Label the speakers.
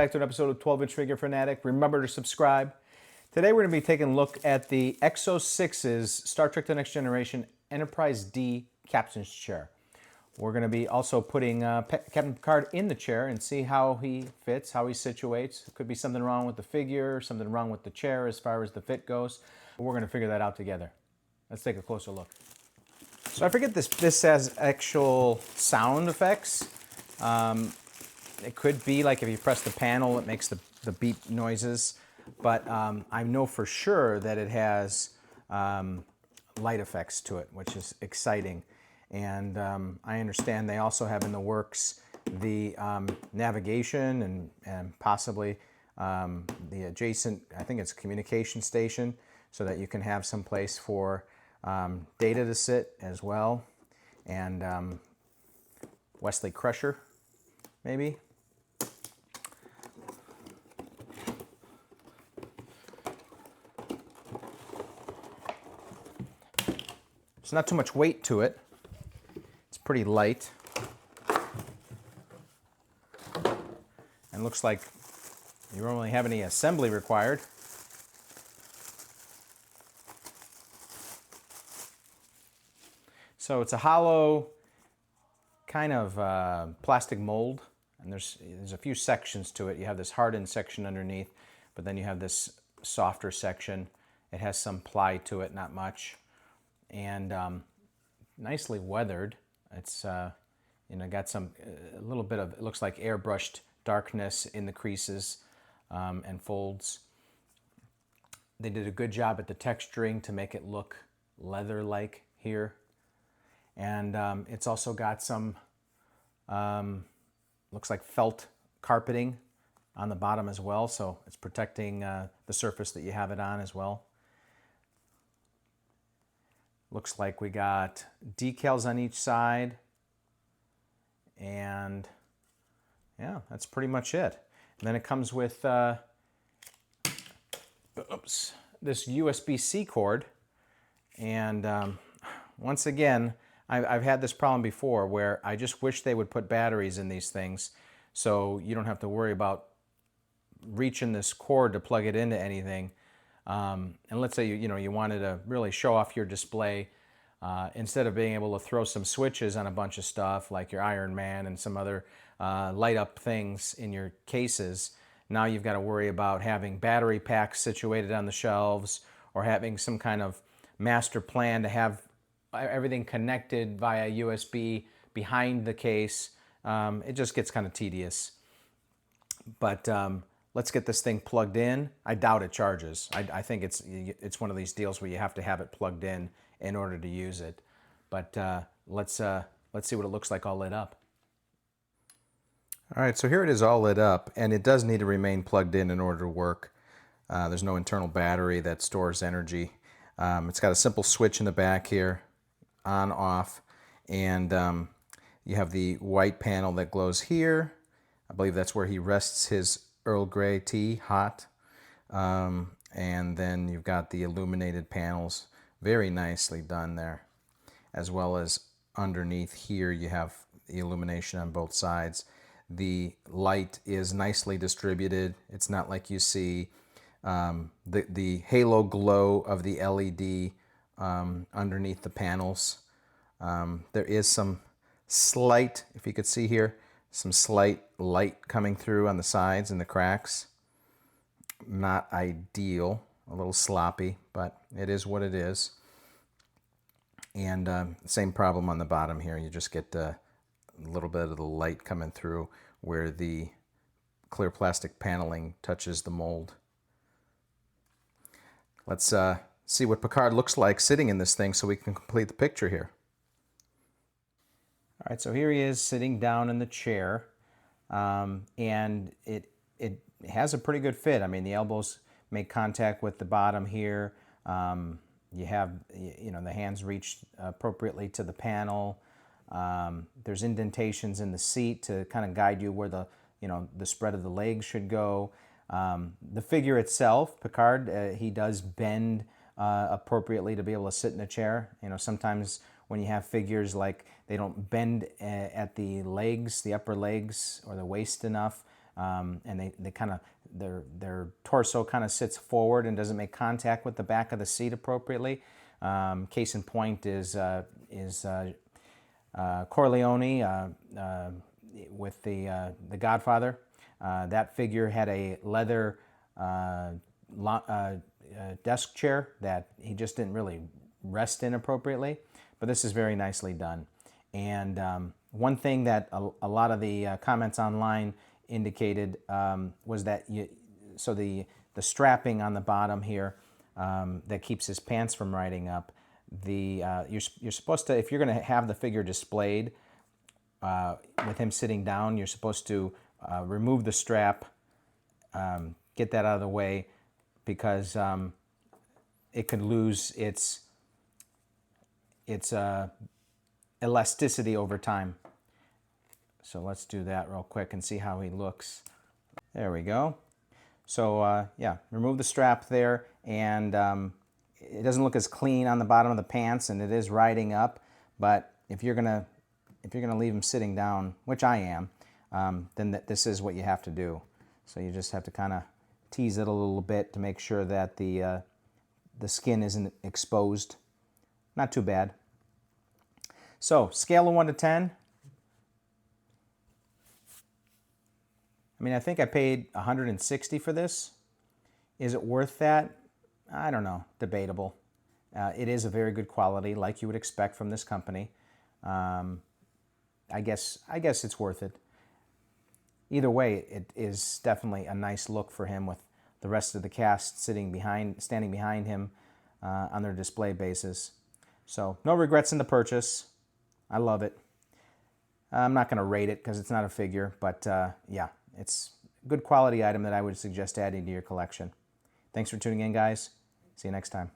Speaker 1: back to an episode of 12-Inch Figure Fanatic. Remember to subscribe. Today we're going to be taking a look at the EXO-6's Star Trek The Next Generation Enterprise D Captain's Chair. We're going to be also putting Captain Picard in the chair and see how he fits, how he situates. Could be something wrong with the figure, something wrong with the chair as far as the fit goes. But we're going to figure that out together. Let's take a closer look. So I forget this has actual sound effects. It could be like if you press the panel, it makes the beep noises. But I know for sure that it has light effects to it, which is exciting. And I understand they also have in the works the navigation and possibly the adjacent, I think it's communication station, so that you can have some place for data to sit as well. And Wesley Crusher, maybe. There's not too much weight to it. It's pretty light. And looks like you don't really have any assembly required. So it's a hollow kind of plastic mold, and there's a few sections to it. You have this hardened section underneath, but then you have this softer section. It has some ply to it, not much. And nicely weathered. It's got some a little bit of, it looks like airbrushed darkness in the creases and folds. They did a good job at the texturing to make it look leather-like here. And it's also got some looks like felt carpeting on the bottom as well, so it's protecting the surface that you have it on as well. Looks like we got decals on each side, and yeah, that's pretty much it. And then it comes with this USB-C cord, and once again, I've had this problem before where I just wish they would put batteries in these things so you don't have to worry about reaching this cord to plug it into anything. And let's say you wanted to really show off your display, instead of being able to throw some switches on a bunch of stuff like your Iron Man and some other light up things in your cases. Now you've got to worry about having battery packs situated on the shelves or having some kind of master plan to have everything connected via USB behind the case. It just gets kind of tedious. But let's get this thing plugged in. I doubt it charges. I think it's one of these deals where you have to have it plugged in order to use it. But let's see what it looks like all lit up. All right, so here it is all lit up, and it does need to remain plugged in order to work. There's no internal battery that stores energy. It's got a simple switch in the back here, on, off, and you have the white panel that glows here. I believe that's where he rests his Earl Grey tea, hot. And then you've got the illuminated panels, very nicely done there. As well as underneath here, you have the illumination on both sides. The light is nicely distributed. It's not like you see the halo glow of the LED underneath the panels. There is some slight, if you could see here, some slight light coming through on the sides and the cracks. Not ideal, a little sloppy, but it is what it is. And same problem on the bottom here. You just get a little bit of the light coming through where the clear plastic paneling touches the mold. Let's see what Picard looks like sitting in this thing so we can complete the picture here. All right, so here he is sitting down in the chair, and it has a pretty good fit. I mean, the elbows make contact with the bottom here. You have, the hands reach appropriately to the panel. There's indentations in the seat to kind of guide you where the spread of the legs should go. The figure itself, Picard, he does bend appropriately to be able to sit in a chair. Sometimes when you have figures like they don't bend at the legs, the upper legs or the waist enough, and they kind of their torso kind of sits forward and doesn't make contact with the back of the seat appropriately. Case in point is Corleone with the Godfather. That figure had a leather desk chair that he just didn't really rest in appropriately, but this is very nicely done. And one thing that a lot of the comments online indicated was that the strapping on the bottom here that keeps his pants from riding up. You're supposed to, if you're going to have the figure displayed with him sitting down, you're supposed to remove the strap, get that out of the way, because it could lose its elasticity over time. So let's do that real quick and see how he looks. There we go. So yeah, remove the strap there, and it doesn't look as clean on the bottom of the pants, and it is riding up. But if you're gonna leave him sitting down, which I am, then this is what you have to do. So you just have to kind of tease it a little bit to make sure that the skin isn't exposed. Not too bad. So scale of 1 to 10. I mean, I think I paid $160 for this. Is it worth that? I don't know. Debatable. It is a very good quality, like you would expect from this company. I guess it's worth it. Either way, it is definitely a nice look for him with the rest of the cast standing behind him on their display bases. So no regrets in the purchase. I love it. I'm not going to rate it because it's not a figure, but yeah, it's a good quality item that I would suggest adding to your collection. Thanks for tuning in, guys. See you next time.